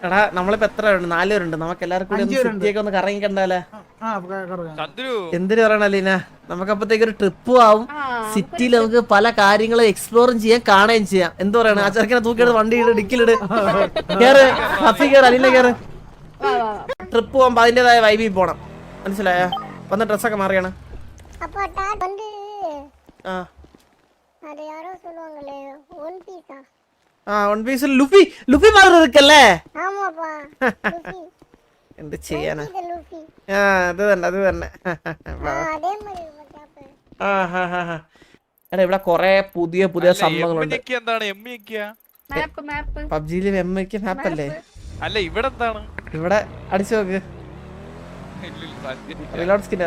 എടാ നമ്മളിപ്പോ എത്ര പേരുണ്ട്? 4 പേരുണ്ട്. നമുക്ക് എല്ലാവർക്കും കൂടി സിറ്റിയൊക്കെ ഒന്ന് കറങ്ങി കണ്ടാലേ? എന്തിനു പറയണ ലീന? നമുക്കപ്പത്തേക്ക് ഒരു ട്രിപ്പും ആവും, സിറ്റിയിൽ നമുക്ക് പല കാര്യങ്ങളും എക്സ്പ്ലോറും ചെയ്യാം, കാണുകയും ചെയ്യാം. എന്ത് പറയണ? ആ ചെറുക്കനെ തൂക്കിയെടുത്ത് വണ്ടി ഇട്, ഡിക്കിലിട്, കേറ്, ഹഫി കേറ്, അലീന കേറ്. ട്രിപ്പ് പോകുമ്പോ അതിന്റേതായ വൈബിൽ പോണം, മനസ്സിലായ? വന്ന ഡ്രസ്സൊക്കെ മാറിയാണ്. ഒൺ പീസിൽ ലുഫി മാറി ഇരിക്കല്ലേ? എന്ത് ചെയ്യാനാ? അത് തന്നെ. എടാ ഇവിടെ കൊറേ പുതിയ സംഭവങ്ങളുണ്ട്. പബ്ജിയില് എംഐക്ക് മാപ്പ് അല്ലേ? അല്ല ഇവിടെ എന്താണ്? ഇവിടെ അടിച്ചു നോക്ക്. Reload skin.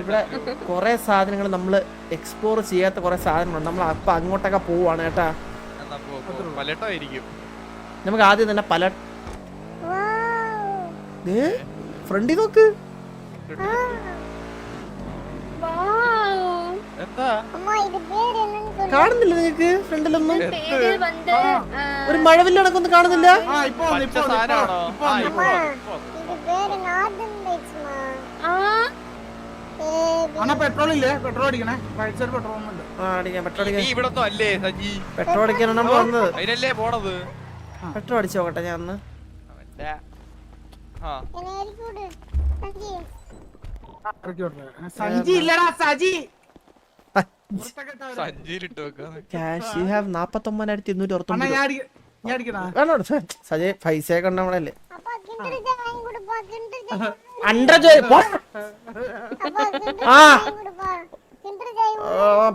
ഇവിടെ കൊറേ സാധനങ്ങൾ നമ്മള് എക്സ്പ്ലോർ ചെയ്യാത്ത കൊറേ സാധനങ്ങളുണ്ട്. നമ്മൾ അപ്പൊ അങ്ങോട്ടൊക്കെ പോവാണ് കേട്ടാ. നമുക്ക് ആദ്യം തന്നെ പല ഫ്രണ്ടിൽ നോക്ക്. കാണുന്നില്ല നിങ്ങക്ക് ഫ്രണ്ടിലൊന്നും? ഒരു മഴവില്ല കണക്കൊന്നും കാണുന്നില്ല. പെട്രോൾ ഇല്ലേ? പെട്രോൾ അടിക്കണേ. പെട്രോൾ അടിക്കാനാണ് വന്നത്. പെട്രോൾ അടിച്ചു നോക്കട്ടെ ഞാൻ ഒന്ന്. സഞ്ചി ഇല്ലടാ, Saji. Cash you have 49,299. Sajay പൈസയൊക്കെ ഉണ്ട് നമ്മളല്ലേ?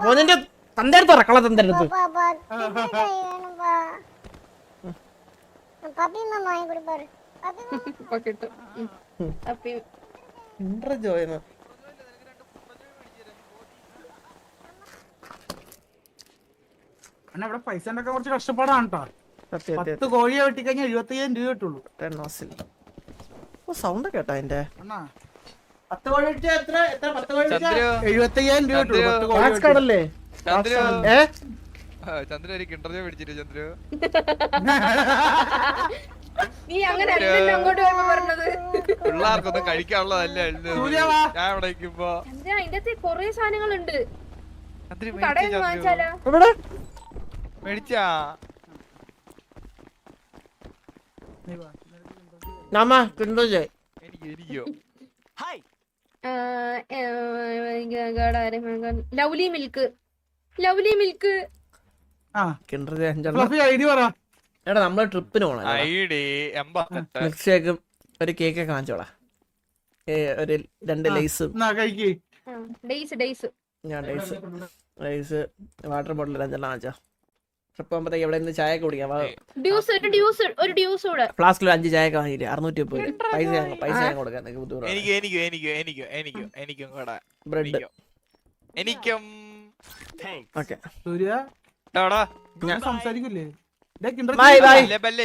പോന്നിന്റെ തന്തെടുത്ത് ഇറക്കള തന്തെടുത്ത്. ഇവിടെ പൈസ കുറച്ച് കഷ്ടപ്പാടാണ് കേട്ടോ. 10 കോഴിയെ വെട്ടിക്കഴിഞ്ഞാൽ 75,000 രൂപ കിട്ടുള്ളൂ. സൗണ്ട് കേട്ടോ അതിന്റെ. 10 കോഴി വെട്ടിയാൽ എത്ര? 75,000 രൂപ കിട്ടുള്ളൂ. ചന്ദ്ര ഒരു ഇന്റർവ്യൂ പിടിച്ചിട്ട് ചന്ദ്രു നീ അങ്ങനെ അല്ലല്ലോ അങ്ങോട്ട് വരുമ്പോ പറഞ്ഞത്. പിള്ളേർക്കൊന്നും കഴിക്കാനുള്ളതല്ലേ ഞാൻ ഇവിടെ നിൽക്കുമ്പോ. അതിന്റെ കൊറേ സാധനങ്ങളുണ്ട്. കടയിൽ വാങ്ങിച്ചാലോ? മേടിച്ചാ ലവ്ലി മിൽക്ക്. എടാ നമ്മള് ട്രിപ്പിന് പോണം. മിൽക്ക് ഷേക്കും ഒരു കേക്കൊക്കെ വാങ്ങിച്ചോളാ. ഒരു 2 ലൈസും ഡേയ്സ് വാട്ടർ ബോട്ടിൽ 5 വാങ്ങിച്ചോ. ട്രിപ്പ് പോകുമ്പോഴത്തേക്ക് എവിടെ നിന്ന് ചായ കുടിക്കാം. ഫ്ലാസ്കിൽ 5 ചായ വാങ്ങിയില്ലേ? 630 പൈസ ഞാൻ കൊടുക്കാം. ബ്രെഡ് സംസാരിക്കൂലേ?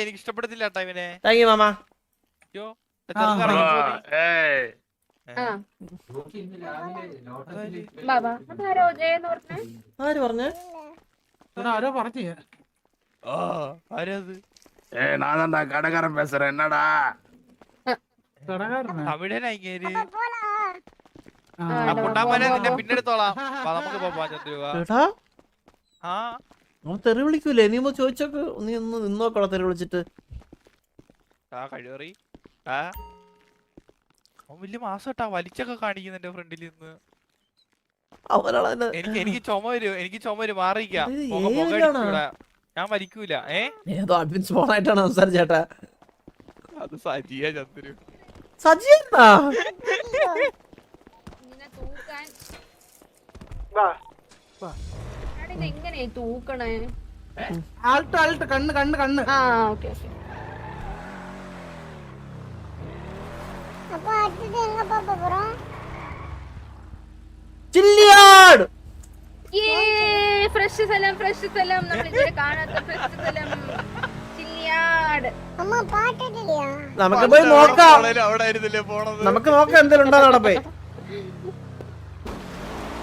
എനിക്ക് ഇഷ്ടപ്പെടത്തില്ല ടൈമിനെ. താങ്ക് യു മാമ. ആര് പറഞ്ഞേ? ആരോ പറഞ്ഞു. കടകാരൻ പേസറ എന്നടാ തമിഴനായിക്കേര്. പിന്നെടുത്തോളാം. നമുക്ക് പോവാം ചന്ദ്രുവാ. തെറി വിളിക്കൂലേ? നീ ചോദിച്ചോക്ക്. നീ ഒന്ന് നിന്നോക്കോളാം തെറി വിളിച്ചിട്ട്. കഴിവറി വലിയ മാസട്ടാ വലിച്ചൊക്കെ കാണിക്കുന്നുണ്ട് ഫ്രണ്ടിൽ നിന്ന്. എനിക്ക് ചുമ വരും മാറിക്കാം. ഞാൻ വലിക്കൂല. ഏതോ അഡ്മിൻസ് ഫോണായിട്ടാണ് സംസാരിച്ചേട്ടാ. അത് സജിയാ ചന്ദ്രു. സജിയാ എങ്ങനെ തൂക്കണേ? കണ്ണ്. ചില്ലിയാട്. ഫ്രഷ് സ്ഥലം നമ്മൾ ഇതുവരെ കാണാത്ത ഫ്രഷ് സ്ഥലം. യാർഡ്. നമുക്ക് പോയി നോക്കാം. അവിടെ ആയിരുന്നില്ലേ പോണത്? നമുക്ക് നോക്കാം എന്തെങ്കിലും ഉണ്ടോ അവിടെ പോയി.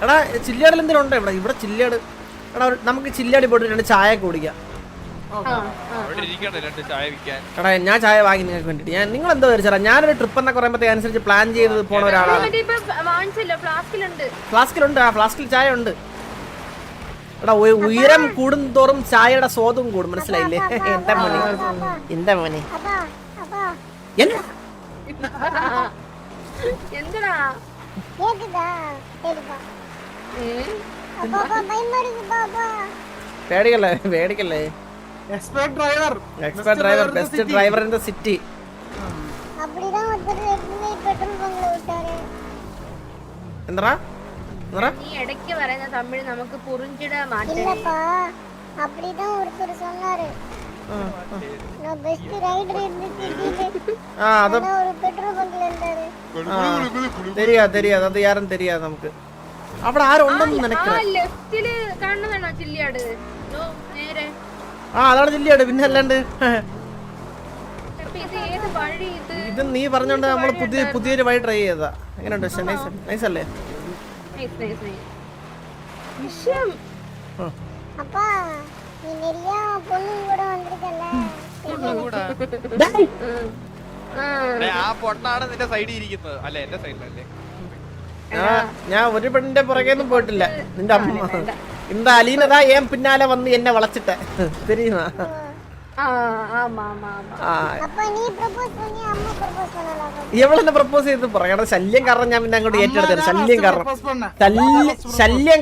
എടാ ചില്ലാടിൽ എന്തെങ്കിലും ഉണ്ടോ ഇവിടെ? ഇവിടെ ചില്ലാട്. എടാ നമുക്ക് ചില്ലാടി പോയിട്ട് 2 ചായ കുടിക്കാം. അവിടെ ഇരിക്കണ്ടേ 2 ചായ വിൽക്കാൻ? എടാ ഞാൻ ചായ വാങ്ങി നിങ്ങൾക്ക് വേണ്ടിട്ട്. നിങ്ങൾ എന്തോ വിചാരിച്ചാ ഞാനൊരു ട്രിപ്പ് എന്നൊക്കെ പറയുമ്പോഴത്തേക്ക് അനുസരിച്ച് പ്ലാൻ ചെയ്ത് പോണ ഒരാളാണ്. ഫ്ലാസ്കിലുണ്ട്. ആ ഫ്ലാസ്കിൽ ചായ ഉണ്ട്. എടാ ഉയരം കൂടുന്തോറും ചായയുടെ സ്വാദും കൂടും. മനസ്സിലായില്ലേ? എന്റെ മോനെ എന്റെ മോനെ എന്തിനാ പേടിക്കല്ലേ പേടിക്കല്ലേ. Expert driver, best driver in the city. എന്താ നീ ഇടയ്ക്ക് പറയുന്ന തമിഴ് നമുക്ക് പുറിഞ്ചിട മാറ്റം. தெரியாது அது யாரும் தெரியாது നമുക്ക്. അവിടെ ആരും ഉണ്ടെന്ന് നിനക്ക്? ലെഫ്റ്റില് കാണുന്നതാണോ ചില്ലിയാട്? നേരെ അതാണ് ചില്ലിയാട്. പിന്നെ അല്ലാണ്ട് ഇത് ഏത് വഴി? ഇത് നീ പറഞ്ഞോണ്ട് നമ്മള് പുതിയൊരു വഴി ട്രൈ ചെയ്തതാ. എങ്ങനെയുണ്ട്? നൈസ് അല്ലേ? ആ പൊണ്ണാണ് നിന്റെ സൈഡിൽ ഇരിക്കുന്നത് അല്ലെ? എന്റെ സൈഡിലല്ലേ? ഞാൻ ഒരു പെണ്ണിന്റെ പുറകെയൊന്നും പോയിട്ടില്ല. നിന്റെ അമ്മ இந்த അലീനതാ ഏം പിന്നാലെ വന്ന് എന്നെ വളച്ചിട്ട് தெரியுமா? ഇവളെന്നെ പ്രപ്പോസ് ചെയ്ത് പറയണം. ശല്യം കാരണം ഞാൻ പിന്നെ അങ്ങോട്ട് ഏറ്റെടുത്തത്. ശല്യം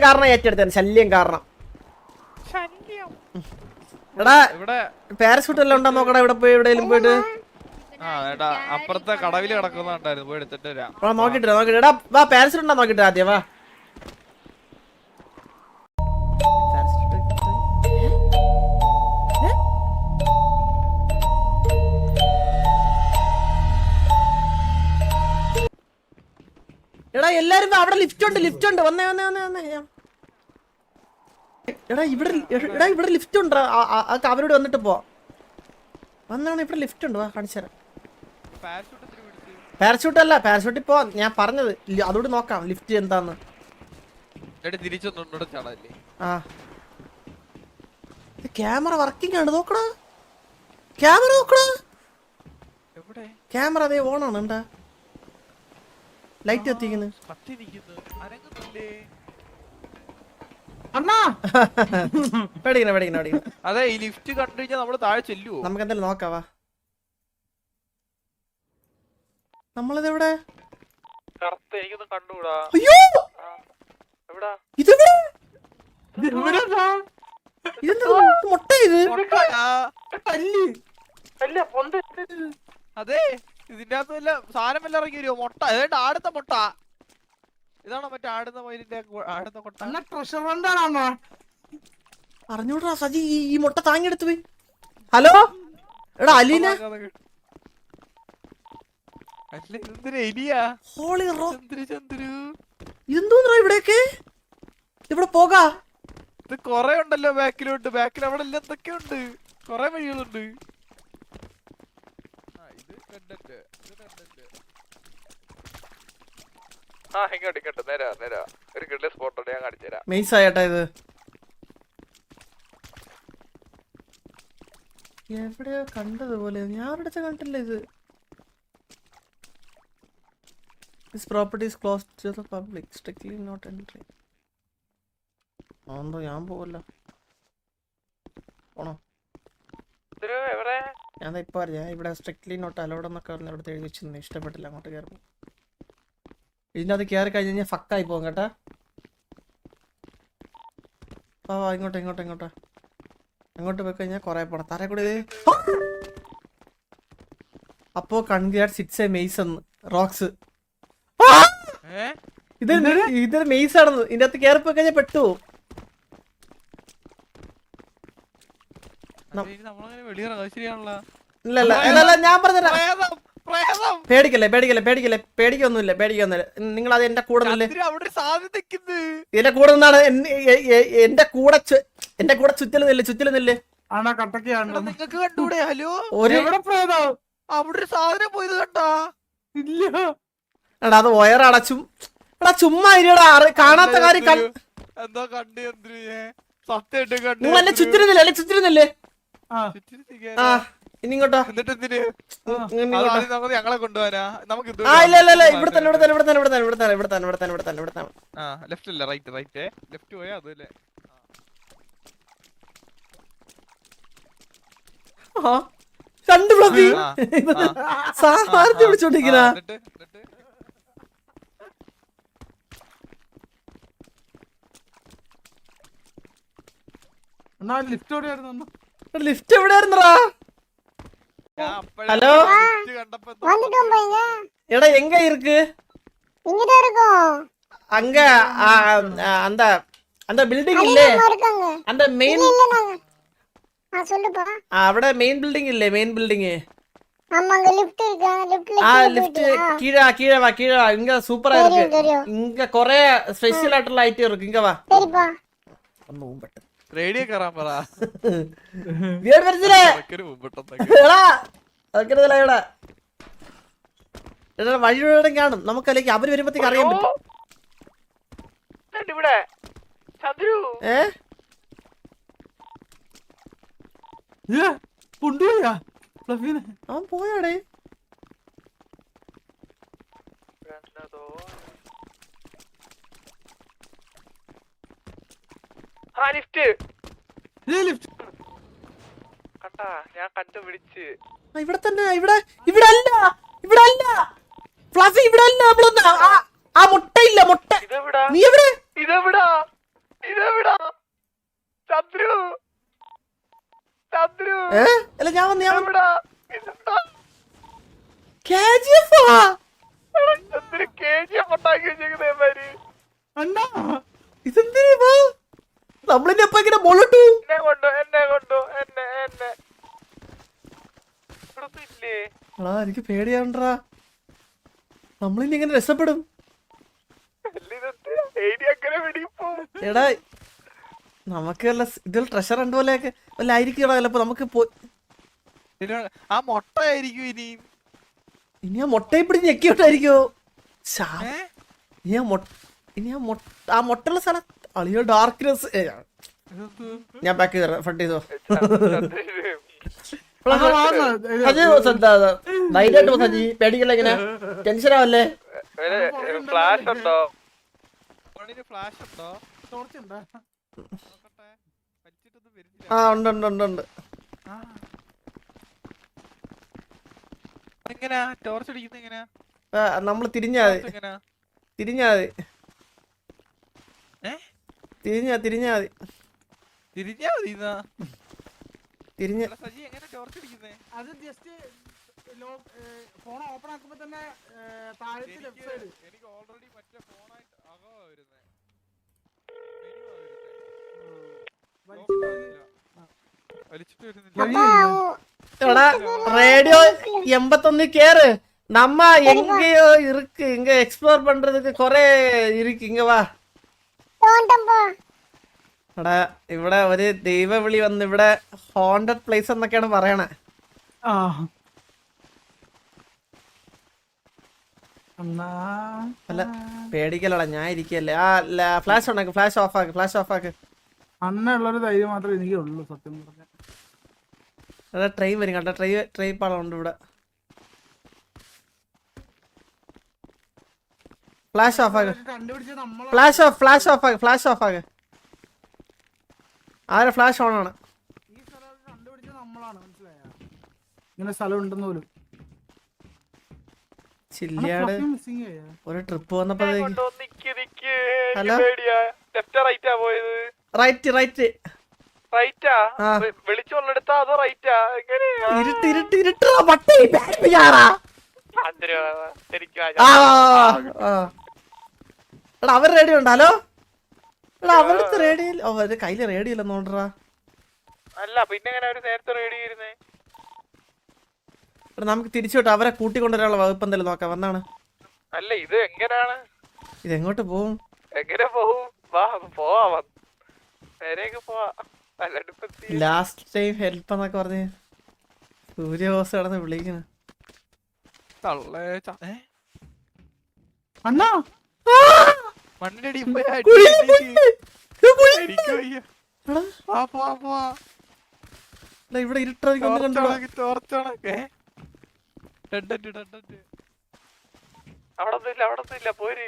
കാരണം ഏറ്റെടുത്തത്. ശല്യം കാരണം. എടാ പാരഷൂട്ട് എല്ലാം ഉണ്ടോ നോക്കടാ. ഇവിടെ പോയി എവിടെയെങ്കിലും പോയിട്ട് അപ്പുറത്തെ കടവില് കിടക്കുന്നുണ്ടായിരുന്നു. പോയി എടുത്തിട്ട് വരാം. നോക്കിട്ട് എടാ വാ. പാരഷൂട്ട് ഉണ്ടോ നോക്കിട്ട് ആദ്യം വാ. എടാ എല്ലാരും അവിടെ ലിഫ്റ്റ് ഉണ്ട്. വന്നേ. എടാ ഇവിടെ ലിഫ്റ്റ് ഉണ്ട്. അവരോട് വന്നിട്ട് പോ. വന്നാണ് ഇവിടെ ലിഫ്റ്റ് ഉണ്ട്. വാ കാണിച്ചുതരാം. പാരഷൂട്ട് അല്ല, പാരഷൂട്ട് ഇപ്പോ ഞാൻ പറഞ്ഞത്. അതോട് നോക്കാം ലിഫ്റ്റ് എന്താന്ന്. ക്യാമറ വർക്കിംഗ് ആണ്. നോക്കടാ ക്യാമറ അതേ ഓണാണ്. എന്താ ലൈറ്റ് കത്തിക്കുന്നു? പേടിക്കണ. അതെ ഈ ലിഫ്റ്റ് കണ്ടു കഴിഞ്ഞാൽ നമ്മള് താഴെ ചെല്ലുവോ? നമുക്ക് എന്തായാലും നോക്കാവാ. നമ്മളിത് എവിടെ? എനിക്കൊന്നും കണ്ടുകൂടാ. അയ്യോ മുട്ട ഇത്. അതെ ഇതിന്റെ അകത്ത് വല്ല സാധനം വല്ല ഇറങ്ങി വരുമോ? മുട്ട ഏതാണ്ട് ആടുന്ന മുട്ട. ഇതാണോ മറ്റേ ആടുന്ന മയിലിന്റെ ആടുന്ന മുട്ട? അറിഞ്ഞൂടാ സജി. ഈ മുട്ട താങ്ങിയെടുത്ത് പോയി. ഹലോ എടാ അലീന. ഇതെന്തോന്നാ ഇവിടെയൊക്കെ? ഇവിടെ പോകാ. ഇത് കൊറേ ഉണ്ടല്ലോ ബാക്കിലോട്ട്. ബാക്കിൽ അവിടെ എല്ലാം എന്തൊക്കെയുണ്ട്. കൊറേ വഴികളുണ്ട്. ഇങ്ങോട്ട് നേരാ ഒരു കിഡ്ലെ സ്പോട്ടുണ്ട്. ഞാൻ കാണിച്ചു തരാം. മെയ്സ് ആയേട്ടാ ഇത്. എവിടെയോ കണ്ടതുപോലെ. ഞാൻ അവിടെ കണ്ടില്ല ഇത്. This property is closed to the public. Strictly not entry. ഞാൻ പോവല്ല. പോണോ? ഞാൻ ഇപ്പൊ അറിയാം. ഇവിടെ സ്ട്രിക്ട്ലി നോട്ട് അലൗഡ് എന്നൊക്കെ പറഞ്ഞ അവിടെ എഴുതി വെച്ചിരുന്നു. ഇഷ്ടപ്പെട്ടില്ല അങ്ങോട്ട് കയറുമ്പോ. ഇതിനകത്ത് കയറി കഴിഞ്ഞ് കഴിഞ്ഞാൽ ഫക്കായി പോകും കേട്ടാ. ഇങ്ങോട്ട് പോയി കഴിഞ്ഞാൽ കൊറേ പോണം. തറ കൂടെ അപ്പോ കൺഗ്രാറ്റ്സ് ഇറ്റ്സ് എ മെയ്സ് എന്ന് റോക്സ്. ഇതൊരു മെയ്സ് ആണെന്ന്. ഇതിന്റെ അകത്ത് കയറി പോയി കഴിഞ്ഞാൽ പെട്ടു. ഇല്ല ഞാൻ പറഞ്ഞ പേടിക്കൊന്നുമില്ല. നിങ്ങൾ അത് എന്റെ കൂടെ ഇതിന്റെ കൂടെ നിന്നാണ്. എന്റെ കൂടെ ചുറ്റല് നില്ല്. ആണോ കട്ടൊക്കെയാണ് നിങ്ങക്ക് കണ്ടൂടെ? ഹലോ, എവിടെ പോയതോ? അവിടെ ഒരു സാധനം പോയത് കണ്ടാ? ഇല്ല. എടാ അത് വയർ അടച്ചും. എടാ ചുമ്മാ ഇരിയടാ, കാണാത്ത കാര്യം എന്താ കണ്ടു സത്യമായിട്ട് കണ്ടു. നിങ്ങൾ എന്നെ ചുറ്റിരുന്നില്ലേ? അല്ലെ ചുറ്റിരുന്നില്ലേ? ആ ഇനി ഇങ്ങോട്ടോ. എന്നിട്ട് എന്തിന് ഞങ്ങളെ കൊണ്ടുപോകാനാ? നമുക്ക് ആ ഇല്ല ഇല്ല ഇല്ല, ഇവിടെ തന്നെ ഇവിടെ തന്നെ ഇവിടെ തന്നെ ഇവിടെ തന്നെ ഇവിടെ തന്നെ ഇവിടെ തന്നെ ഇവിടെ തന്നെ ഇവിടെ തന്നെ ഇവിടെ തന്നെ. ആ ലെഫ്റ്റ് അല്ല റൈറ്റ് റൈറ്റ് ലെഫ്റ്റ് പോയാ അതല്ലേ. രണ്ട് ഫ്ലഫി സാമാനത്തെ വിളിച്ചോണ്ടിരിക്കുന്ന. ലിഫ്റ്റ് എവിടെയായിരുന്നടാ? ഹലോ എടാ എങ്ക இருக்கு? இங்கதான் இருக்கும். அங்க அந்த அந்த பில்டிங் இல்ல, அந்த மெயின் சொல்லுப்பா. അവിടെ മെയിൻ ബിൽഡിംഗ് ഇല്ലേ? Main building. ஆமாங்க லிஃப்ட் இருக்கு. லிஃப்ட்ல லிஃப்ட் கீழே கீழே வா, கீழே வா. இங்க சூப்பரா இருக்கு. இங்க குറെ ஸ்பெஷல் ஆയിട്ടുള്ള ഐറ്റം இருக்கு. இங்க வா. சரிப்பா. ഒന്ന് മുമ്പട്ട് റേഡിയോ കയറാൻ പറ. വീട് വരച്ചില്ലേ? എടാ അതൊക്കെയല്ല ഇവിടെ. എടാ വഴിയോടെ കാണും നമുക്ക്, അല്ലെങ്കിൽ അവര് വരുമ്പോഴത്തേക്ക് അറിയാൻ പറ്റും. ഇവിടെ ചന്ദ്രു കൊണ്ടുപോയാ ഫ്ലഫീനെ? അവൻ പോയാടേ. കണ്ടാ ഞാൻ കണ്ടുപിടിച്ച്. ഇവിടെ തന്നെ. ഇവിടെ ഇവിടെ അല്ല, ഇവിടെ അല്ല ഫ്ലഫി, ഇവിടെ അല്ല. നമ്മളൊന്ന് ആ മുട്ടയില്ല, മുട്ട. നീ എവിടെ? ഇതെവിടാ ഇതെവിടാ ചന്ദ്രു ചന്ദ്രു അല്ല ഞാൻ വന്ന് ഞാൻ ഇതെവിടാ ഇതെവിടാ KGF ചന്ദ്രു KGF ഉണ്ടാക്കി വെച്ചേക്കുന്നേ മാതിരി. അണ്ണാ ഇതെന്തിനാ നമ്മളിന്റെ ഒപ്പം ഇങ്ങനെ മുള്ളട്ടു? എന്നെ കൊണ്ടു എന്നെ കൊണ്ടു എന്നെ എന്നെ ഇല്ലേ? എടാ എനിക്ക് പേടിയാണ്ടാ, നമ്മളിനി ഇങ്ങനെ രക്ഷപ്പെടും. എടാ നമുക്ക് വല്ല ഇതിൽ ട്രഷർ ഉണ്ട് പോലെയൊക്കെ വല്ല ആയിരിക്കും ചിലപ്പോ. നമുക്ക് ആ മുട്ടയായിരിക്കും ഇനി. ഇനി ആ മുട്ടയെ പിടിച്ച് ഞെക്കിയോട്ടായിരിക്കോ? ഇനി ആ മുട്ടുള്ള സ്ഥലം അളിയോ ഡാർക്ക്നെസ്. ഞാൻ ബാക്ക് കയറാം, ഫ്രണ്ട് ചെയ്തോ. ധൈര്യമായിട്ട് സജി, പേടിക്കല്ല. ഇങ്ങനെ ടെൻഷൻ ആവല്ലേ? ഫ്ലാഷ് ഉണ്ടോ? ഫ്ലാഷ് ഉണ്ടോ? ആ ഉണ്ട് ഉണ്ട് ഉണ്ട് ഉണ്ട്. എങ്ങനാ ടോർച്ച് അടിക്കുന്ന? എങ്ങനാ നമ്മള് തിരിഞ്ഞാ മതി, തിരിഞ്ഞാ മതി, തിരിഞ്ഞാ മതി, തിരിഞ്ഞാ മതി. തിരിഞ്ഞ സജി എങ്ങനെ ടോർച്ച് അടിക്കുന്നേ? അത് ജസ്റ്റ് ഫോൺ ഓപ്പൺ ആക്കുമ്പോ തന്നെ താഴത്തെ ലെഫ്റ്റ് സൈഡ്. എനിക്ക് ഓൾറെഡി മറ്റേ ഫോണായിട്ട് അകവാ വരുന്നേ. വലിച്ചിട്ട് വരുന്നില്ല. എടാ റേഡിയോ 81 കേറ്. நம்ம எங்கேயோ இருக்கு, இங்க எக்ஸ்ப்ளோர் பண்றதுக்கு குറെ இருக்கு. இங்க വാ. എടാ ഇവിടെ ഒരു ദൈവവിളി വന്ന് ഇവിടെ ഹോണ്ടഡ് പ്ലേസ് എന്നൊക്കെയാണ് പറയണേ. അല്ല പേടിക്കലടാ, ഞാൻ ഇരിക്കല്ലേ. ആ ഫ്ലാഷ് ഉണ്ടാക്ക്, ഫ്ലാഷ് ഓഫ് ആക്ക്, ഫ്ലാഷ് ഓഫ് ആക്ക്. അന്നുള്ളൊരു ധൈര്യം മാത്രമേ എനിക്കുള്ളൂ സത്യം പറഞ്ഞ. എടാ ട്രെയിൻ വരും കേട്ടോ, ട്രെയിൻ പാടമുണ്ട് ഇവിടെ. ഫ്ലാഷ് ഓഫ് ആക്ക്, ഫ്ലാഷ് ഓഫ്, ഫ്ലാഷ് ഓഫ് ആക്ക്, ഫ്ലാഷ് ഓഫ് ആക്ക്. ആരെ ഫ്ലാഷ് ഓൺ ആണ്. ഈ സ്ഥലം കണ്ടുപിടിച്ചത് നമ്മളാണ്, മനസ്സിലായോ? ഇങ്ങനെ സ്ഥലം ഉണ്ടെന്ന് പോലും. ചില്ലിയാട് ഒരു ട്രിപ്പ് വന്നപ്പോഴത്തേക്ക്. ഹലോ റൈറ്റ് റൈറ്റ് വിളിച്ചോളെടുത്താ അതോ റൈറ്റാ? ഇരുട്ട് ഇരുട്ട് ഇരുട്ടാ പട്ടി. എടാ അവർ റേഡിയോ ഉണ്ട്. ഹലോ എടാ അവരുടെ റേഡിയോ, അവരുടെ കയ്യില് റേഡിയോ ഇല്ലെന്ന് തോന്നണ്ടാ. അല്ല പിന്നെ എങ്ങനെ അവര് നേരത്തെ റേഡിയോ ഇരുന്നേ? എടാ നമുക്ക് തിരിച്ചോട്ട് അവരെ കൂട്ടിക്കൊണ്ടുവരാനുള്ള വകുപ്പ് എന്തായാലും നോക്കാം. വന്നാണ്. അല്ല ഇത് എങ്ങനെയാണ്, ഇത് എങ്ങോട്ട് പോവും? എങ്ങനെ പോവും? വാ പോവാ, നേരെയൊക്കെ പോവാ. ലാസ്റ്റ് ടൈം ഹെൽപ്പ് എന്നൊക്കെ പറഞ്ഞ് സൂര്യബോസ് കിടന്ന് വിളിക്കുന്നു. അണ്ണാ മണ്ണിനടി ഇവിടെ ഇരുട്ടാക്കി ഒന്ന് കണ്ടോ. അവിടെ പോര്.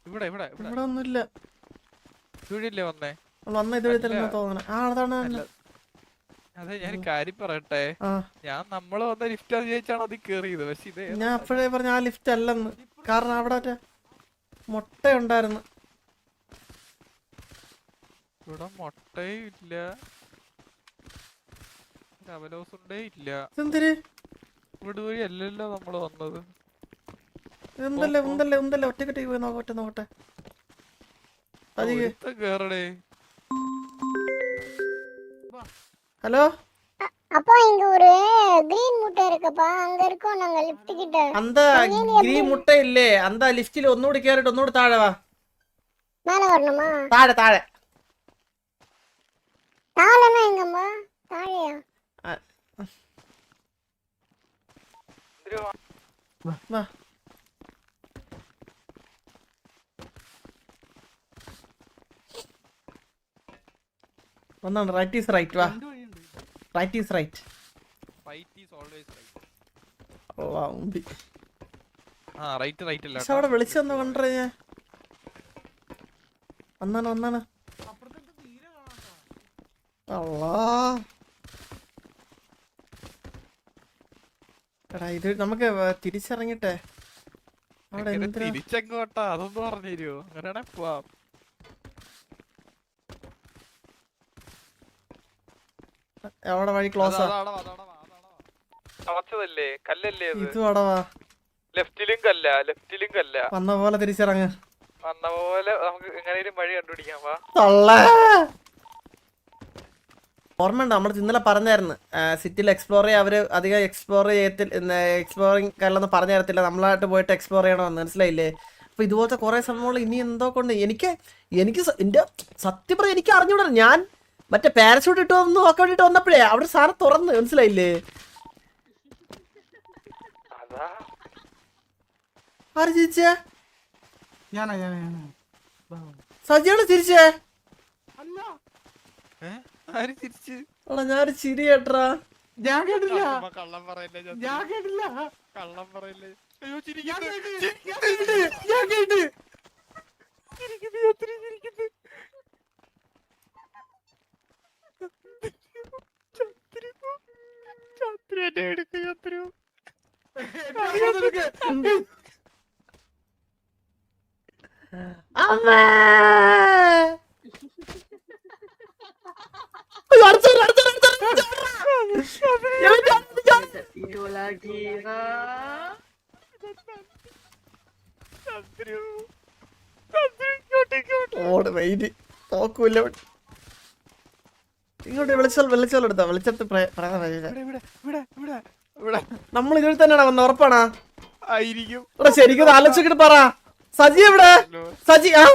ഇവിടെ ഇവിടെ ഇവിടെ ഒന്നുമില്ല. ഇതുവഴിയല്ലേ വന്നേ? വന്ന ഇതുവഴി തന്നെ തോന്നണേ. ആ അതാണ്. അതെ ഞാൻ കാര്യം പറയട്ടെ, ഞാൻ നമ്മള് വന്ന ലിഫ്റ്റ് വിചാരിച്ചാണ് അതിൽ കേറിയത്. പക്ഷെ ഇത് ഞാൻ അപ്പോഴേ പറഞ്ഞ ആ ലിഫ്റ്റ് അല്ലെന്ന്. കാരണം അവിടെ മുട്ട ഉണ്ടായിരുന്നു. ഇവിടെ മുട്ടയും ഇല്ല, അവലോസുണ്ടേ ഇല്ല. എന്തിന് ഇവിടെ വഴി അല്ലല്ലോ നമ്മള് വന്നത്. ഉന്തല്ലേ ഒറ്റക്കെട്ടി പോയി നോക്കട്ടെ. കേറടേ. ஹலோ அப்பா இங்க ஒரு கிரீன் முட்டை இருக்குப்பா, அங்க இருக்கோம் நாங்க லிஃப்ட் கிட்ட. அந்த கிரீன் முட்டை இல்லே, அந்த லிஃப்റ്റിൽ ഒന്നുകൂടി കേറിട്ട് ഒന്നുകൂടി താഴെ വാ. மேல வரணுமா? താഴെ தாழனா எங்கம்மா? தாழையா? വാ. ഒന്നാണ് റൈറ്റ് ഈസ് റൈറ്റ്. വാ, right is right. Right is always right. ഓ വാ ഉമ്പി. റൈറ്റ് അല്ല. പക്ഷെ അവിടെ വിളിച്ചെന്ന് കണ്ടേ ഞാൻ. ഒന്നാണ്. അള്ളാ എടാ ഇത് നമുക്ക് തിരിച്ചിറങ്ങിട്ടെ. അവിടെ തിരിച്ചെങ്ങോട്ടാ അതൊന്നും പറഞ്ഞു തരുമോ? അങ്ങനെയാണെ പോവാം. അവിടെ വഴി ക്ലോസ്. കല്ലല്ലേ ഇത് അടവാ. ലെഫ്റ്റിലും കല്ല. വന്ന പോലെ തിരിച്ചിറങ്ങ. വന്ന പോലെ നമുക്ക് എങ്ങനെയും വഴി കണ്ടുപിടിക്കാം. വാ. ഓർമ്മയുണ്ട് നമ്മൾ ഇന്നലെ പറഞ്ഞായിരുന്നു സിറ്റിയിൽ എക്സ്പ്ലോർ ചെയ്യാൻ. അവര് അധികം എക്സ്പ്ലോറിങ് കല്ലെന്ന് പറഞ്ഞു തരത്തില്ല, നമ്മളായിട്ട് പോയിട്ട് എക്സ്പ്ലോർ ചെയ്യണമെന്ന്. മനസ്സിലായില്ലേ? അപ്പൊ ഇതുപോലത്തെ കുറെ സംഭവങ്ങൾ ഇനി എന്തോ കൊണ്ട് എനിക്ക് എന്റെ സത്യം പറഞ്ഞാൽ എനിക്ക് അറിഞ്ഞൂടാ. ഞാൻ മറ്റേ പാരഷൂട്ട് ഇട്ട് വന്ന് നോക്കാൻ വേണ്ടിട്ട് വന്നപ്പോഴേ അവിടെ സാധനം തുറന്ന്. മനസ്സിലായില്ലേ? ആര് ചിരിച്ചേ? സജിയാണ് ചിരിച്ചേ? ഞാനൊരു ചിരി കേട്ടാ. ഞാൻ കേട്ടില്ല. കള്ളം പറയല്ലേ. കള്ളം പറയല്ലേ. അയ്യോ ഞാൻ കേട്ട്. നോക്കൂല്ല. ഇങ്ങോട്ട് വെളിച്ചെടുത്താ. വെളിച്ചത്ത് നമ്മൾ ഇതിൽ തന്നെയാണോ വന്ന? ഉറപ്പാണോ? ഇവിടെ ശരിക്കും ആലോചിച്ചിട്ട് പറ. സജി എവിടെ? സജി അയ്യോ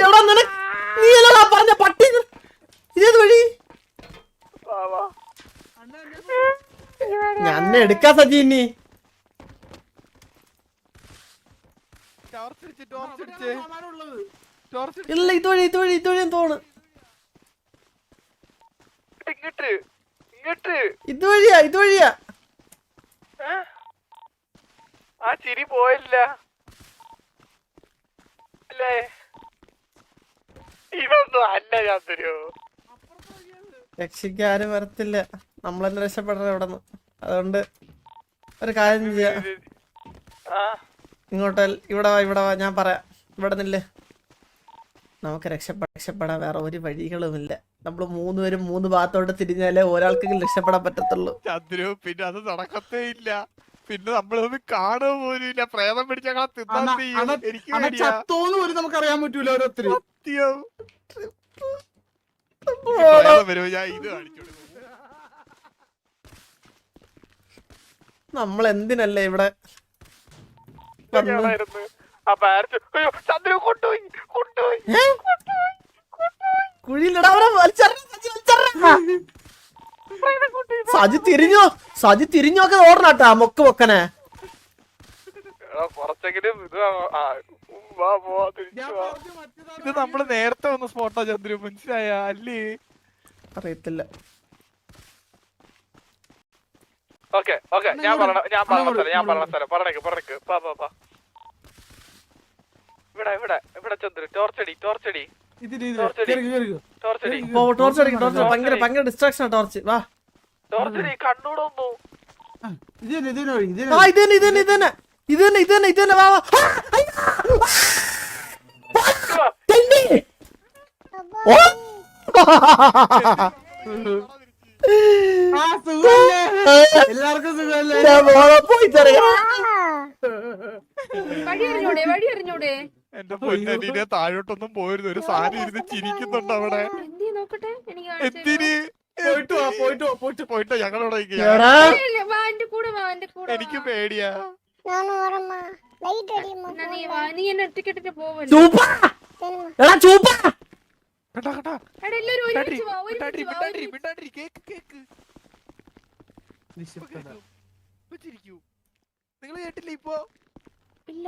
എവിടെ നീ അല്ലടാ പറഞ്ഞ പട്ടി. ഇതേത് വഴി? ഞാൻ എടുക്കാ സജി. ഇനി ഇല്ല ഇതുവഴി തോന്നുന്നു. ഇതുവഴിയാ. ആ ചിരി പോയില്ല. ഇതൊന്നും അല്ല. രക്ഷിക്കാരും വരത്തില്ല, നമ്മളെന്നെ രക്ഷപ്പെടണം ഇവിടെ നിന്ന്. അതുകൊണ്ട് ഒരു കാര്യം ചെയ്യാ. ഇങ്ങോട്ട് ഇവിടെ വാ. ഞാൻ പറയാം. ഇവിടെ നില്ലേ. നമുക്ക് രക്ഷപ്പെടാൻ വേറെ ഒരു വഴികളുമില്ല. നമ്മൾ 3 പേരും 3 ഭാഗത്തോട്ട് തിരിഞ്ഞാലേ ഒരാൾക്കെങ്കിലും രക്ഷപ്പെടാൻ പറ്റത്തുള്ളൂ. ചന്ദ്രു പിന്നെ അത് നടക്കത്തേ ഇല്ല. പിന്നെ നമ്മളൊന്നും കാണുക പോലും ഇല്ല. പ്രേതം പിടിച്ച ചത്തോന്ന് പോലും നമുക്കറിയാൻ പറ്റൂല. ഓരോരുത്തര് നമ്മൾ എന്തിനല്ലേ ഇവിടെ? അയ്യോ ചന്ദ്രു കൊണ്ടുപോയി കുഴിയിലിടാ അവനെ സജി തിരിഞ്ഞോ തിരിഞ്ഞൊക്കെ ഓടണട്ടാ മൊക്ക് പൊക്കനെ. കുറച്ചെങ്കിലും ഇത് നമ്മള് നേരത്തെ വന്ന സ്പോട്ടാ ചന്ദ്രു, മനസ്സിലായ അല്ലേ? അറിയത്തില്ല. ഓക്കെ ഞാൻ പറഞ്ഞ സ്ഥലം പറഞ്ഞേക്ക് ഇവിടെ ചന്ദ്രു ടോർച്ചടി ഭയങ്കര ഡിസ്ട്രാക്ഷൻ ടോർച്ച്. വാ ടോർച്ചടി കണ്ണൂടൊന്നു ഇത് തന്നെ വാ വാ. എല്ലാവർക്കും സുഖമല്ലേ? വഴി അറിഞ്ഞൂടെ എന്റെ പൊന്നീനെ താഴോട്ടൊന്നും പോയിരുന്നു. ഒരു സാധനം ഇരുന്ന് ചിരിക്കുന്നുണ്ട് അവിടെ. നോക്കട്ടെ എന്തിന് പോയിട്ടോ ഞങ്ങളോട് എനിക്ക് പേടിയാ. നീ എന്നെ ഒറ്റക്കെട്ടിട്ട് പോവല്ലോ. നിങ്ങൾ കേട്ടില്ല ഇപ്പൊ? ഇല്ല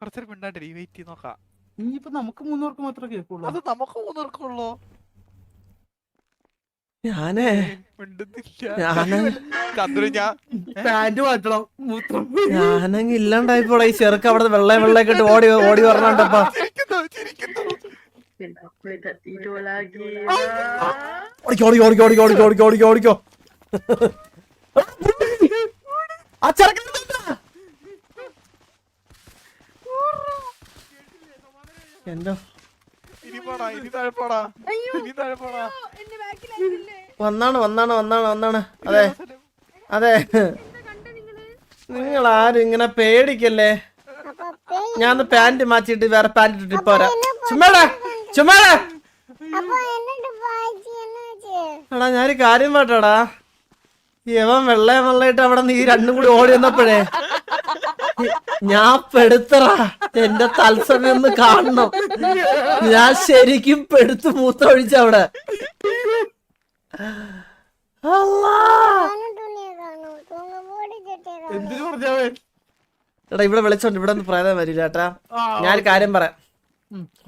കുറച്ചേരം മിണ്ടാണ്ടിരി, വെയിറ്റ് ചെയ്ത് നോക്കാം. ഇനിയിപ്പോ നമുക്ക് 3 പേർക്ക് മാത്രമേ കേൾക്കുള്ളൂ. അത് നമുക്ക് 3 പേർക്കുള്ളൂ. ഞാനങ്ങ് ഇല്ലാണ്ടായിപ്പോളെ. ഈ ചെറുക്ക് അവിടെ വെള്ളയൊക്കെ ഇട്ട് ഓടി പറഞ്ഞോണ്ടപ്പാ. ഓടിക്കോ ആ ചെറുക്ക എന്തോ വന്നാണ്. അതെ നിങ്ങൾ ആരും ഇങ്ങനെ പേടിക്കല്ലേ. ഞാൻ പാന്റ് മാറ്റിട്ട് വേറെ പാന്റ് ഇട്ടിട്ട് ഇപ്പൊ വരാം. ചുമ്മാടാ എടാ ഞാനൊരു കാര്യം പാട്ടാടാ. ഇവൻ വെള്ളയിട്ട് അവിടെ നീ രണ്ടും കൂടി ഓടി വന്നപ്പോഴേ ഞാൻ പെടുത്തറാ. എന്റെ തത്സമയം ഒന്ന് കാണണം. ഞാൻ ശരിക്കും പെടുത്ത് മൂത്തൊഴിച്ച അവിടെ. എടാ ഇവിടെ വിളിച്ചോണ്ട് ഇവിടെ ഒന്ന് പ്രേതം വരില്ല ചേട്ടാ. ഞാൻ കാര്യം പറയാം.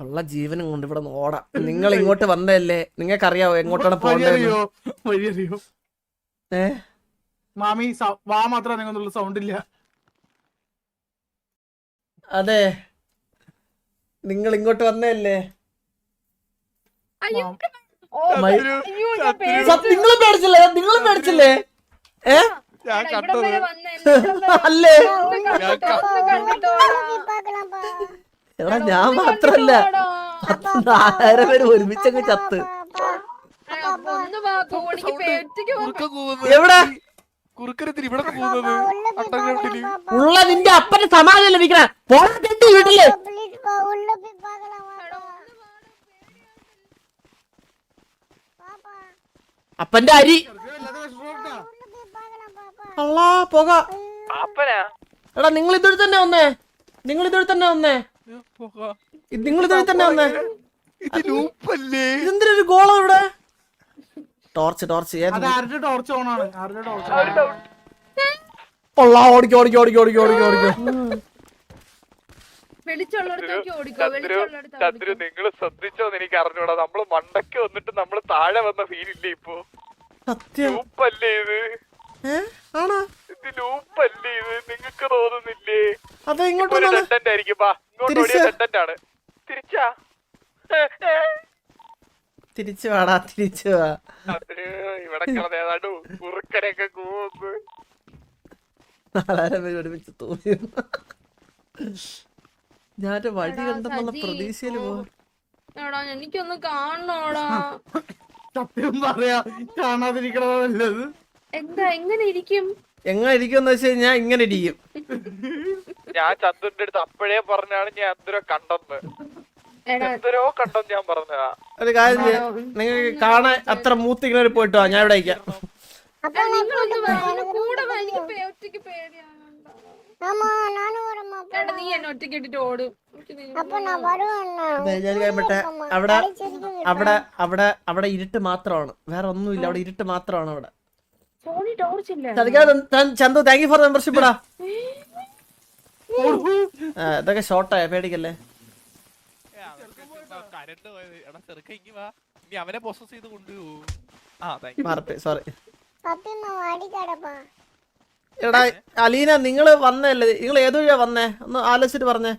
ഉള്ള ജീവനും കൊണ്ട് ഇവിടെ നിന്ന് ഓടാം. നിങ്ങൾ ഇങ്ങോട്ട് വന്നതല്ലേ, നിങ്ങൾക്കറിയാവോ എങ്ങോട്ടാണ് പോകേണ്ടത്? മാമി വാ മാത്രം നിങ്ങൾക്കുള്ള സൗണ്ട് ഇല്ല. അതെ നിങ്ങൾ ഇങ്ങോട്ട് വന്നതല്ലേ. നിങ്ങളും പേടിച്ചില്ലേ? അല്ലേ എടാ ഞാൻ മാത്രല്ല 4000 പേര് ഒരുമിച്ചങ്ങ് ചത്ത്. എവിടെ ഉള്ള നിന്റെ അപ്പന്റെ സമാധാനം ലഭിക്കണ വീട്ടില് അപ്പന്റെ അരി അള്ളാ പോക. എടാ നിങ്ങൾ ഇതുവഴി തന്നെ വന്നേ. ഇതെന്തൊരു ഗോളം ഇവിടെ. ടോർച്ച് ചന്ദ്രു നിങ്ങള് ശ്രദ്ധിച്ചോന്ന് എനിക്ക് അറിഞ്ഞൂടാ. നമ്മള് മണ്ടയ്ക്ക് വന്നിട്ട് നമ്മള് താഴെ വന്ന ഫീലില്ലേ ഇപ്പൊ? ലൂപ്പല്ലേ ഇത്? ഇത് ലൂപ്പല്ലേ ഇത്? നിങ്ങക്ക് തോന്നുന്നില്ലേ? ഡെഡന്റ് ആയിരിക്കും. ഡെഡന്റ് ആണ്. തിരിച്ചു വാടാ ഇവിടെ കിടന്നേതാണ്ട് കുറുക്കനെയൊക്കെ കൂന്ന് 4000 പേര് ഒരുമിച്ച് തോന്നി. ഞാൻ വഴി കണ്ടെന്നുള്ള പ്രതീക്ഷയില് പോകും. എനിക്കൊന്ന് കാണണോടാ. സത്യം പറയാ കാണാതിരിക്കണതാ നല്ലത്. എങ്ങനെ ഇരിക്കും എന്ന് വെച്ച് കഴിഞ്ഞാ ഇങ്ങനെ ഇരിക്കും. ഞാൻ ചന്ദ്രന്റെ അടുത്ത് അപ്പോഴേ പറഞ്ഞാണ് ഞാൻ എന്തോ കണ്ടെന്ന് ഞാൻ പറഞ്ഞതാ. ഒരു കാര്യം നിങ്ങൾക്ക് കാണാൻ അത്ര മൂത്തിങ്ങനെ പോയിട്ട് വാ. ഞാൻ ഇവിടെ അയക്കാം. എടാ നീ എന്നെ ഒറ്റയ്ക്ക് ഇട്ടിട്ട് ഓടും அப்ப நான் வருவேன் ഞാൻ കഴിയട്ടെ. അവിടെ ഇരുട്ട് മാത്രമാണ്, വേറെ ഒന്നുമില്ല. അവിടെ ഇരുട്ട് മാത്രമാണ് അവിടെ. ഫോണിൽ ടോർച്ചില്ല. Chandu thank you for membership ഇടാ. ഇതൊക്കെ ഷോർട്ടായ, പേടിക്കല്ലേ. അവനെ പ്രോസസ് ചെയ്ത് കൊണ്ടുപോകും. സോറി அடிக்கடப்பா എടാ അലീന, നിങ്ങള് വന്നല്ലേ? നിങ്ങൾ ഏത് വഴിയാ വന്നേ? ഒന്ന് ആലോചിച്ചിട്ട് പറഞ്ഞേ.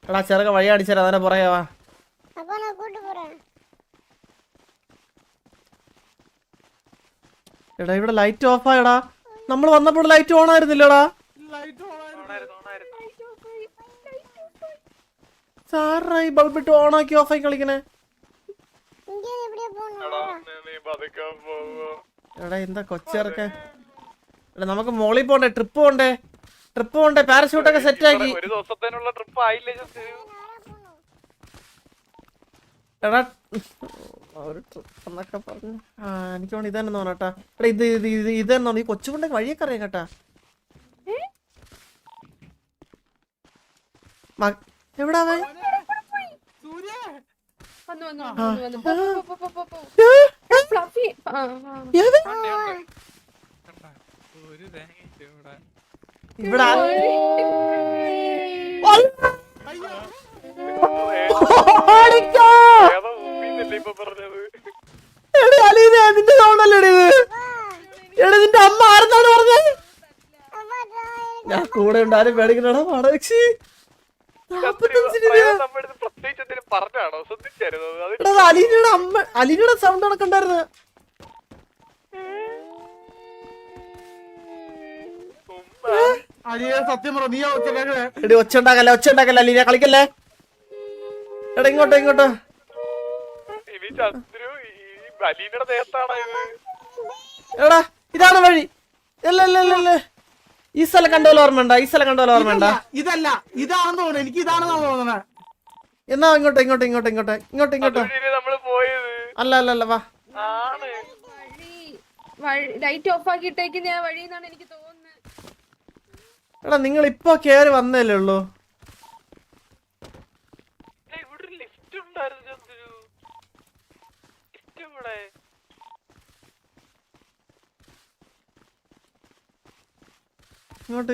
എടാ ചെറുക്ക വഴി അടിച്ചാൽ അതിനെ പറയാവാ. அப்ப நான் கூட்டி போறேன் എടാ ഇവിടെ ലൈറ്റ് ഓഫ് ആയടാ. നമ്മൾ വന്നപ്പോൾ ലൈറ്റ് ഓൺ ആയിരുന്നില്ലടാ. സാറായി ബൾബിട്ട് ഓൺ ആക്കി ഓഫ് ആക്കി കളിക്കണേ. இங்க எப்படியே போணும் എടാ എന്താ കൊച്ചിറക്കെ. എടാ നമുക്ക് മോളിൽ പോണ്ടേ, ട്രിപ്പ് പോണ്ടേ, പാരഷൂട്ടൊക്കെ സെറ്റ് ആക്കി. ഒരു ദിവസത്തേനുള്ള ട്രിപ്പ് ആയില്ലേ? എടാ ഒരു ട്രിപ്പ് എന്നൊക്കെ പറഞ്ഞു. എനിക്ക് തോന്നുന്നു ഇതന്നെ തോന്നട്ടാ. എടാ ഇത് തന്നെ ഈ കൊച്ചുകൊണ്ടേ വഴിയൊക്കെ അറിയാം കേട്ടാ. എവിടാ അവൻ? ഇവിടെ നിന്റെ സൗണ്ടല്ലേ ഇത്? എടാ നിന്റെ അമ്മ ആരെന്നാണ് പറഞ്ഞത്? ഞാൻ കൂടെ ഉണ്ട്, ആരും പേടിക്കണടാ. പാടവക്ഷി അലീനയുടെ സൗണ്ട് കണക്ക് ഉണ്ടായിരുന്നു. സത്യം പറ, നീ എടി ഒച്ച ഉണ്ടാക്കല്ലേ അലീന, കളിക്കല്ലേ. എടാ ഇങ്ങോട്ടോ. എടാ ഇതാണ് വഴി. ഇല്ല ഈ സ്ഥലം കണ്ടോലെ ഓർമ്മ വേണ്ട. ഇതല്ല, ഇതാണെന്ന് തോന്നുന്നു. എനിക്ക് ഇതാണെന്നാ തോന്നുന്നത്. എന്നാ ഇങ്ങോട്ടോ. അല്ല വാ. ലൈറ്റ് ഓഫ് ആക്കിയിട്ടേക്ക് ഞാൻ വഴിന്നാണ് എനിക്ക് തോന്നുന്നത്. എടാ നിങ്ങൾ ഇപ്പൊ കേറി വന്നല്ലേ ഉള്ളൂ.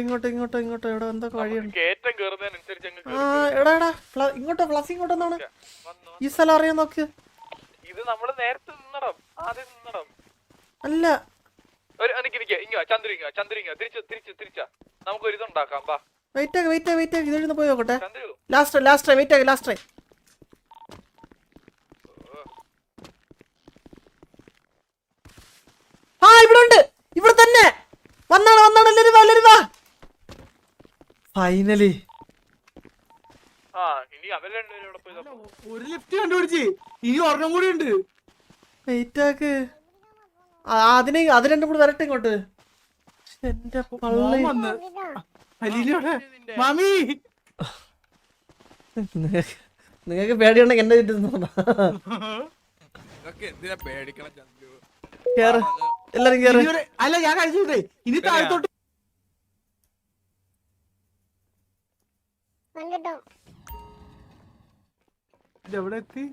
ഇങ്ങോട്ടോ. എവിടെ എന്തൊക്കെ വഴിയുണ്ട്? എടാ ഇങ്ങോട്ടോ. ഫ്ലസ് ഇങ്ങോട്ടെന്നാണ്. ഈ സ്ഥലം അറിയാൻ നോക്ക്. ഇത് നമ്മള് നേരത്തെ നിന്നടം, ആദ്യം നിന്നടം. അല്ല ചന്ദ്രിങ്ങ തിരിച്ചാ നമുക്ക് ഒരു ഇതുണ്ടാക്കാം. വെയിറ്റ് ഇതിൽ പോയി നോക്കട്ടെ. Last wait. ആ ഇവിടെ ഉണ്ട്, ഇവിടെ തന്നെ. വന്നാണ് എല്ലാരും വാ. ഫൈനലി ഒരു ലിഫ്റ്റ് കണ്ടുപിടിച്ച്, ഇനി ഒരെണ്ണം കൂടി ഉണ്ട്. വെയിറ്റ് ആക്ക്. അത് രണ്ടും കൂടി വരട്ടെ ഇങ്ങോട്ട്. എന്റെ പള്ളി. മാമി നിങ്ങൾക്ക് പേടിയുണ്ടെങ്കിൽ എന്റെ ചുറ്റും എല്ലാരും കേറ്. അല്ല ഞാൻ കഴിച്ചേ. ഇനി താഴത്തോട്ട് എവിടെ എത്തി?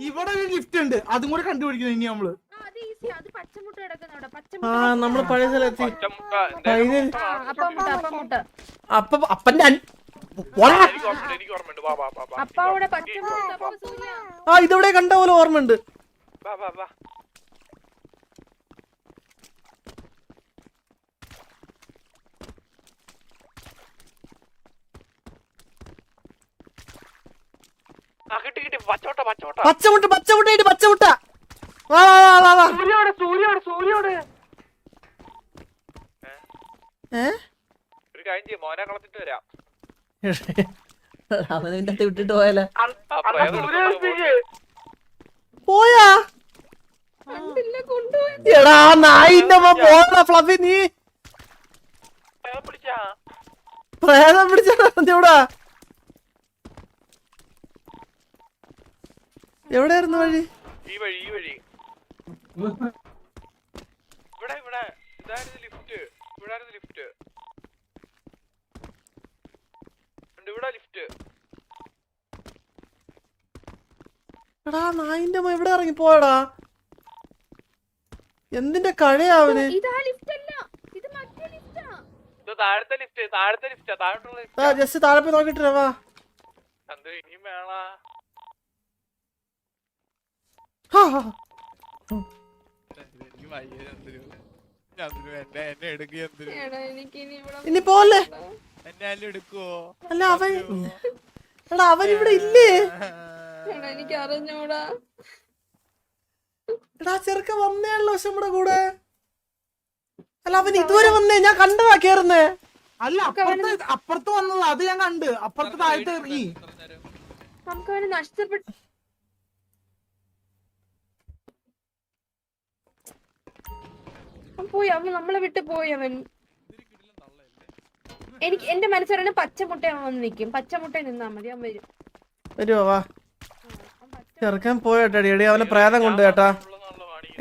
ഇവിടെ ഒരു ലിഫ്റ്റ് ഉണ്ട്, അതും കൂടെ കണ്ടുപിടിക്കണം ഇനി നമ്മള്. നമ്മള് പഴയ സ്ഥലത്തി. അപ്പന്റെ ഇതവിടെ കണ്ട പോലെ ഓർമ്മയുണ്ട്. പച്ചമുട്ട. മോനെ കളത്തിട്ട് വരാം. അവനെ വിട്ടിട്ട് പോയാലേ. പോയാ എടാ നായിന്റെ പോടാ ഫ്ലഫി. നീ പ്രേതം പിടിച്ചാ. എവിടെയായിരുന്നു വഴി? ഈ വഴി ഇവിടെ ലിഫ്റ്റ് ഇവിടെ ലിഫ്റ്റ് ഇവിടെ ലിഫ്റ്റ്. എടാ നായിന്റെ അമ്മ എവിടെ ഇറങ്ങി പോയടാ? എന്തിന്റെ കഴയാവന്? ഇതാ ലിഫ്റ്റ് അല്ല, ഇത് മറ്റേ ലിഫ്റ്റാ. ഇത് താഴത്തെ ലിഫ്റ്റാ താഴോട്ടുള്ള ലിഫ്റ്റ്. ജസ്റ്റ് താഴെ പോയി നോക്കിട്ട് വാ. ചന്ദ്രു ഇനിയും വേണ. എനിക്ക് വയ്യ ചന്ദ്രു. ചന്ദ്രു എന്നെ എടുക്കുക ചന്ദ്രു. എടാ എനിക്കിനി ഇവിടെ ഇനി പോലെ എന്നെ അല്ല എടുക്കുവോ? അല്ല അവൻ എടാ അവൻ ഇവിടെ ഇല്ലേ? എടാ എനിക്ക് അറിഞ്ഞൂടാ. എടാ ചെറുക്ക വന്നേയുള്ളൂ പക്ഷെ നമ്മുടെ കൂടെ. അല്ല അവൻ ഇതുവരെ വന്നേ, ഞാൻ കണ്ടതാ കേറുന്നേ. അല്ല അപ്പുറത്ത് വന്നത് അത് ഞാൻ കണ്ട്. അപ്പുറത്ത് താഴത്ത് ഇറങ്ങി. നമുക്ക് അവന് നഷ്ടപ്പെട്ടു. പോയി അവൻ നമ്മളെ വിട്ട് പോയി അവൻ. എനിക്ക് എന്റെ മനസ്സറിയ പച്ചമുട്ട അവൻ വന്ന് നിക്കും. പച്ചമുട്ട നിന്നാ മതി, അവൻ വരും. വരുവോ വാ. ചെറുക്കൻ പോയിട്ടെടി. എടി അവനെ പ്രേതം കൊണ്ട് കേട്ടാ.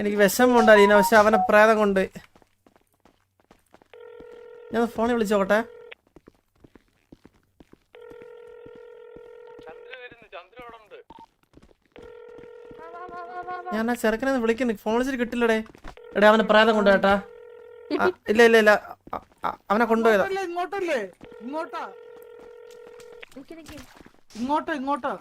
എനിക്ക് വിഷമമുണ്ട് അലീന, പക്ഷെ അവനെ പ്രേതം കൊണ്ട്. ഞാൻ ഫോണിൽ വിളിച്ചോട്ടെ. ഞാൻ ആ ചെറുക്കനെ വിളിക്കുന്നു, ഫോൺ വിളിച്ചിട്ട് കിട്ടില്ലടേ. എടേ അവനെ പ്രേതം കൊണ്ട് കേട്ടാ. ഇല്ല അവനെ കൊണ്ടുപോയതാ. ഇങ്ങോട്ടല്ലേ ഇങ്ങോട്ടാ നിക്ക് നിക്ക്. ഇങ്ങോട്ടാ.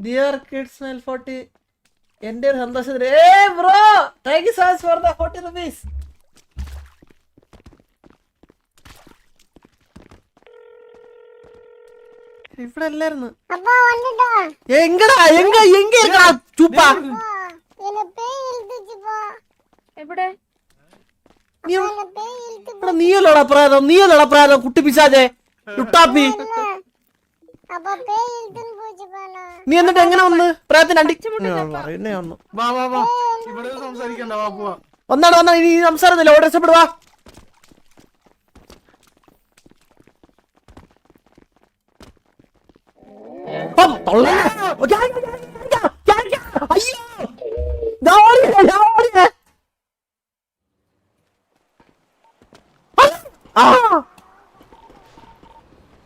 ഡിയർ കിഡ്സ് 40 എന്റെ ഒരു സന്തോഷത്തിന് bro thank you so much for the 40 rupees. ഇവിടെ അല്ലായിരുന്നു. அப்பா வந்துட்டோம். എങ്ങടാ എങ്ക இருக்கா ചൂപ്പാ? என்ன பேய் இழுத்துச்சுப்பா. എവിടെ? என்ன பேய் இழுத்து. നീയല്ലോടാ പ്രായം കുട്ടി പിശാചേ ലുട്ടാപ്പി. அப்பா பேய் இழுத்துன்னு போச்சுப்பா. നീ എന്നിട്ട് എങ്ങനെ വന്ന് പ്രായത്തിന് അണ്ടി പറയുന്നേ വന്നു. വാ ഇവിടെ സംസാരിക്കണ്ട. വാ പോവാ. വന്നാ ഇനി സംസാരമില്ല. ഓടെ രക്ഷപ്പെടുവാ.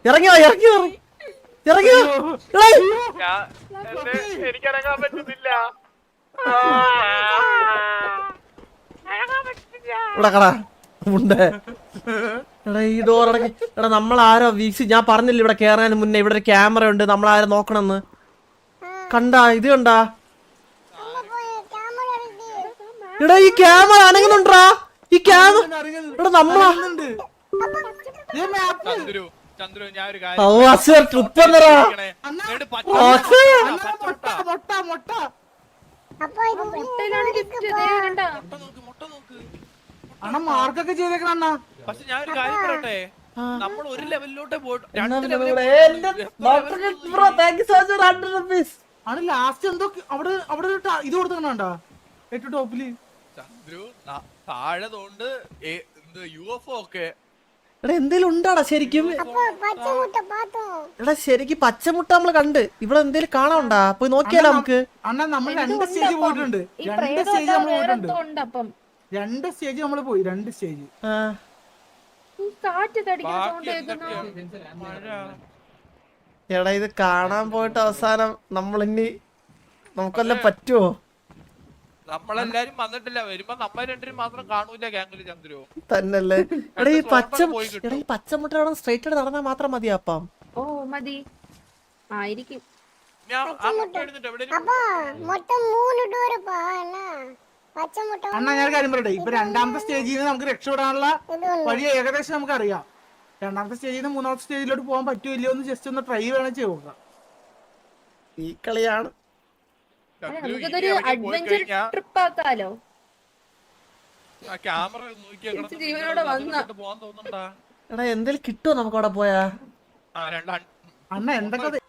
ഇറങ്ങിയോ എനിക്കിറങ്ങാൻ പറ്റുന്നില്ല. എടാ ഈ ഡോർ അടക്കി. എടാ നമ്മളാരോ വീക്സി, ഞാൻ പറഞ്ഞില്ല ഇവിടെ കേറാൻ മുന്നേ ഇവിടെ ഒരു ക്യാമറ ഉണ്ട്, നമ്മളാരും നോക്കണമെന്ന്. കണ്ടാ ഇത് കണ്ടാ? എടാ ഈ ക്യാമറ അനങ്ങുന്നുണ്ടാ? ഈ ക്യാമറ എടാ നമ്മളാ ചന്ദ്രു ഞാൻ ഒരു ട്രിപ്പ് എന്നറാ. മുട്ടയിലാണ് ലിഫ്റ്റ്. ദേ കണ്ടാ? അണ്ണ മാർക്കൊക്കെ ചെയ്തേക്കണ. പക്ഷെ ഞാൻ ഒരു കാര്യം പറയട്ടെ, നമ്മൾ ഒരു ലെവലിലോട്ടേ പോയിട്ട് ആണ് ലാസ്റ്റ് എന്തോ അവിടെ ഇത് കൊടുത്തണ്ടാ ഏറ്റവും ടോപ്പില്. ചന്ദ്രു താഴെ തോണ്ട് UFO ഒക്കെ. എടാ എന്തേലും ഉണ്ടാടാ ശരിക്കും? എടാ ശരിക്കും പച്ചമുട്ട നമ്മള് കണ്ട്. ഇവിടെ എന്തേലും കാണാണ്ടാ? പോയി നോക്കിയാലോ നമുക്ക്? അണ്ണാ നമ്മൾ 2 സ്റ്റേജ് പോയിട്ടുണ്ട്. 2 സ്റ്റേജ് നമ്മൾ പോയിട്ടുണ്ട്. 2 സ്റ്റേജ് നമ്മള് പോയി. 2 സ്റ്റേജ്. കാറ്റ് തടിക്കുന്ന സൗണ്ട് കേൾക്കുന്നു. എടാ ഇത് കാണാൻ പോയിട്ട് അവസാനം നമ്മളിനി നമുക്കെല്ലാം പറ്റുമോ? നമ്മളെല്ലാരും വന്നിട്ടില്ല. വരുമ്പോ നമ്മൾ രണ്ടുപേരും മാത്രം കാണൂല ഗ്യാങ്ങില് ചന്ദ്രു തന്നല്ലേ. എടാ ഈ പച്ചമുട്ട അവിടെ സ്ട്രൈറ്റ് ആയിട്ട് നടന്നാൽ മാത്രം മതിയാ അപ്പം? ഓ മതി ആയിരിക്കും. അണ്ണാ ഞാൻ കാര്യം പറയട്ടെ, ഇപ്പൊ 2ാമത്തെ സ്റ്റേജിൽ നിന്ന് നമുക്ക് രക്ഷപ്പെടാനുള്ള വഴി ഏകദേശം നമുക്ക് അറിയാം. 2ാമത്തെ സ്റ്റേജിൽ നിന്ന് 3ാമത്തെ സ്റ്റേജിലോട്ട് പോകാൻ പറ്റൂല്ലോ എന്ന് ജസ്റ്റ് ഒന്ന് ട്രൈ വേണം ചെയ്ത്. ഈ കളിയാണ്. നമുക്കിതൊരു അഡ്വഞ്ചർ ട്രിപ്പ് ആക്കാലോ. ജീവനോടെ വന്ന എടാ എന്തേലും കിട്ടുമോ നമുക്ക് അവിടെ പോയാ? അണ്ണ എന്തൊക്കെ